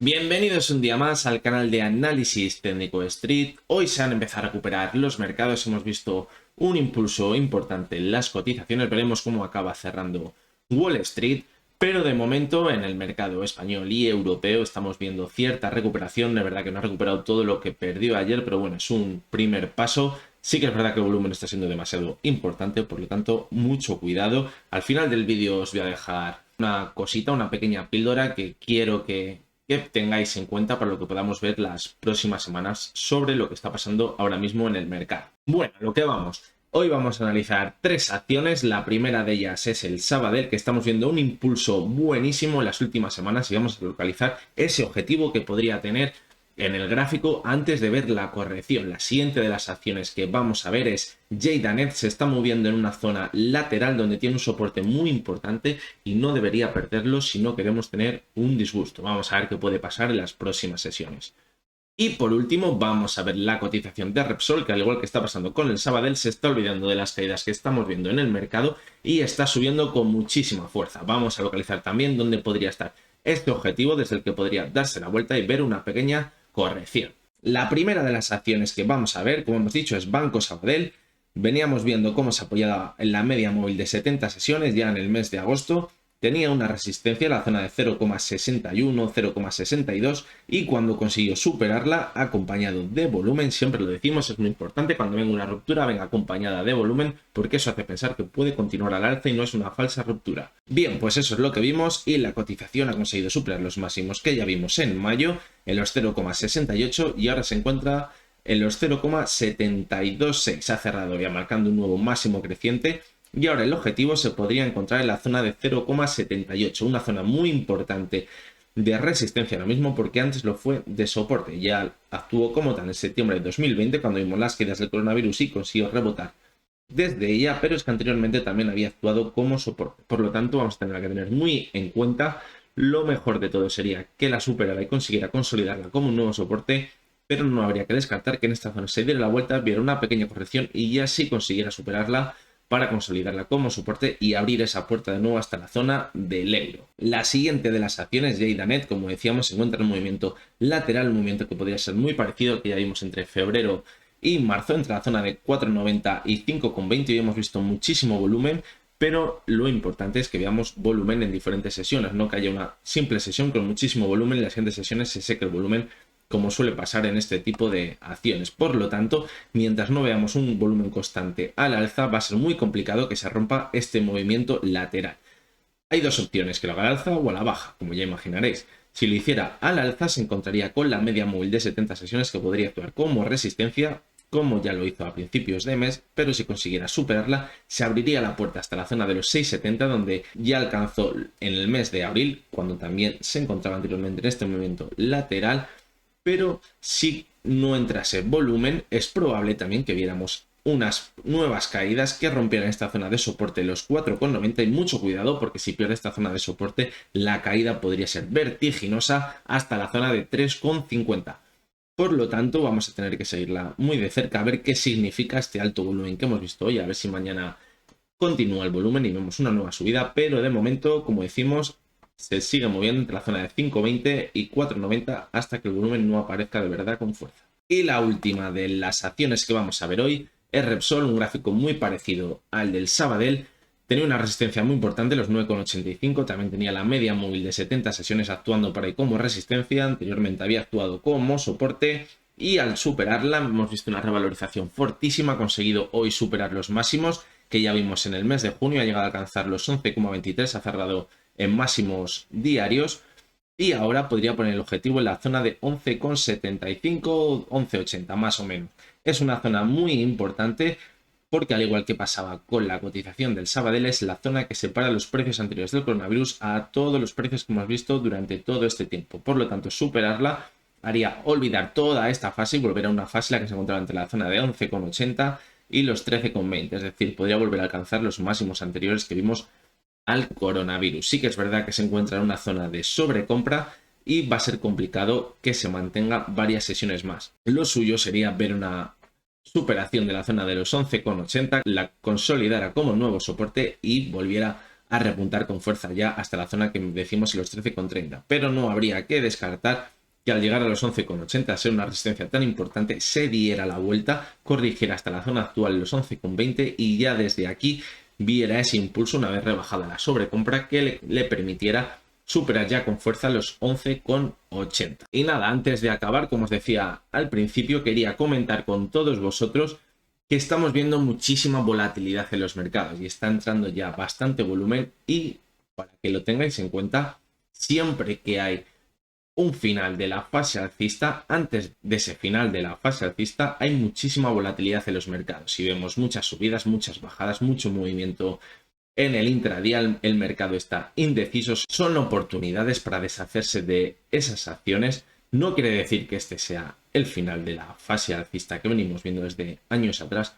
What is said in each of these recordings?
Bienvenidos un día más al canal de análisis técnico Street. Hoy se han empezado a recuperar los mercados, hemos visto un impulso importante en las cotizaciones, veremos cómo acaba cerrando Wall Street, pero de momento en el mercado español y europeo estamos viendo cierta recuperación. De verdad que no ha recuperado todo lo que perdió ayer, pero bueno, es un primer paso. Sí que es verdad que el volumen está siendo demasiado importante, por lo tanto, mucho cuidado. Al final del vídeo os voy a dejar una cosita, una pequeña píldora que quiero que tengáis en cuenta para lo que podamos ver las próximas semanas sobre lo que está pasando ahora mismo en el mercado. Bueno, lo que vamos. Hoy vamos a analizar tres acciones. La primera de ellas es el Sabadell, que estamos viendo un impulso buenísimo en las últimas semanas y vamos a localizar ese objetivo que podría tener en el gráfico antes de ver la corrección. La siguiente de las acciones que vamos a ver es JDANET. Se está moviendo en una zona lateral donde tiene un soporte muy importante y no debería perderlo si no queremos tener un disgusto. Vamos a ver qué puede pasar en las próximas sesiones. Y por último vamos a ver la cotización de Repsol, que al igual que está pasando con el Sabadell, se está olvidando de las caídas que estamos viendo en el mercado y está subiendo con muchísima fuerza. Vamos a localizar también dónde podría estar este objetivo desde el que podría darse la vuelta y ver una pequeña corrección. La primera de las acciones que vamos a ver, como hemos dicho, es Banco Sabadell. Veníamos viendo cómo se apoyaba en la media móvil de 70 sesiones ya en el mes de agosto. Tenía una resistencia en la zona de 0,61, 0,62 y cuando consiguió superarla acompañado de volumen, siempre lo decimos, es muy importante cuando venga una ruptura venga acompañada de volumen porque eso hace pensar que puede continuar al alza y no es una falsa ruptura. Bien, pues eso es lo que vimos y la cotización ha conseguido superar los máximos que ya vimos en mayo en los 0,68 y ahora se encuentra en los 0,726. Ha cerrado ya marcando un nuevo máximo creciente. Y ahora el objetivo se podría encontrar en la zona de 0,78, una zona muy importante de resistencia ahora mismo porque antes lo fue de soporte. Ya actuó como tal en septiembre de 2020 cuando vimos las caídas del coronavirus y consiguió rebotar desde ella, pero es que anteriormente también había actuado como soporte. Por lo tanto, vamos a tener que tener muy en cuenta. Lo mejor de todo sería que la superara y consiguiera consolidarla como un nuevo soporte, pero no habría que descartar que en esta zona se diera la vuelta, viera una pequeña corrección y ya sí consiguiera superarla para consolidarla como soporte y abrir esa puerta de nuevo hasta la zona del euro. La siguiente de las acciones, JDANET, como decíamos, se encuentra en un movimiento lateral, un movimiento que podría ser muy parecido al que ya vimos entre febrero y marzo, entre la zona de 4,90 y 5,20. Y hemos visto muchísimo volumen, pero lo importante es que veamos volumen en diferentes sesiones, no que haya una simple sesión con muchísimo volumen y en las siguientes sesiones se seque el volumen, como suele pasar en este tipo de acciones. Por lo tanto, mientras no veamos un volumen constante al alza, va a ser muy complicado que se rompa este movimiento lateral. Hay dos opciones, que lo haga al alza o a la baja, como ya imaginaréis. Si lo hiciera al alza, se encontraría con la media móvil de 70 sesiones que podría actuar como resistencia, como ya lo hizo a principios de mes, pero si consiguiera superarla, se abriría la puerta hasta la zona de los 6,70, donde ya alcanzó en el mes de abril, cuando también se encontraba anteriormente en este movimiento lateral. Pero si no entrase volumen, es probable también que viéramos unas nuevas caídas que rompieran esta zona de soporte, los 4,90, y mucho cuidado porque si pierde esta zona de soporte, la caída podría ser vertiginosa hasta la zona de 3,50. Por lo tanto, vamos a tener que seguirla muy de cerca a ver qué significa este alto volumen que hemos visto hoy, a ver si mañana continúa el volumen y vemos una nueva subida, pero de momento, como decimos, se sigue moviendo entre la zona de 5,20 y 4,90 hasta que el volumen no aparezca de verdad con fuerza. Y la última de las acciones que vamos a ver hoy es Repsol, un gráfico muy parecido al del Sabadell. Tenía una resistencia muy importante, los 9,85, también tenía la media móvil de 70 sesiones actuando para ahí como resistencia, anteriormente había actuado como soporte y al superarla hemos visto una revalorización fortísima, ha conseguido hoy superar los máximos que ya vimos en el mes de junio, ha llegado a alcanzar los 11,23, ha cerrado en máximos diarios y ahora podría poner el objetivo en la zona de 11,75, 11,80 más o menos. Es una zona muy importante porque al igual que pasaba con la cotización del Sabadell, es la zona que separa los precios anteriores del coronavirus a todos los precios que hemos visto durante todo este tiempo. Por lo tanto, superarla haría olvidar toda esta fase y volver a una fase en la que se encontraba entre la zona de 11,80 y los 13,20. Es decir, podría volver a alcanzar los máximos anteriores que vimos al coronavirus. Sí que es verdad que se encuentra en una zona de sobrecompra y va a ser complicado que se mantenga varias sesiones más. Lo suyo sería ver una superación de la zona de los 11,80, la consolidara como nuevo soporte y volviera a repuntar con fuerza ya hasta la zona que decimos en los 13,30. Pero no habría que descartar que al llegar a los 11,80, ser una resistencia tan importante, se diera la vuelta, corrigiera hasta la zona actual los 11,20 y ya desde aquí viera ese impulso una vez rebajada la sobrecompra que le permitiera superar ya con fuerza los 11,80. Y nada, antes de acabar, como os decía al principio, quería comentar con todos vosotros que estamos viendo muchísima volatilidad en los mercados y está entrando ya bastante volumen, y para que lo tengáis en cuenta, siempre que hay un final de la fase alcista, antes de ese final de la fase alcista hay muchísima volatilidad en los mercados y vemos muchas subidas, muchas bajadas, mucho movimiento en el intradía. El mercado está indeciso, son oportunidades para deshacerse de esas acciones. No quiere decir que este sea el final de la fase alcista que venimos viendo desde años atrás,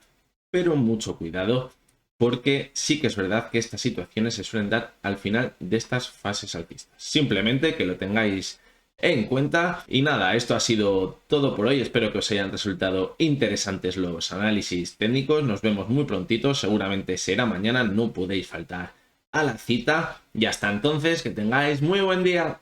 pero mucho cuidado, porque sí que es verdad que estas situaciones se suelen dar al final de estas fases alcistas. Simplemente que lo tengáis en cuenta. Y nada, esto ha sido todo por hoy. Espero que os hayan resultado interesantes los análisis técnicos. Nos vemos muy prontito, seguramente será mañana, no podéis faltar a la cita. Y hasta entonces, que tengáis muy buen día.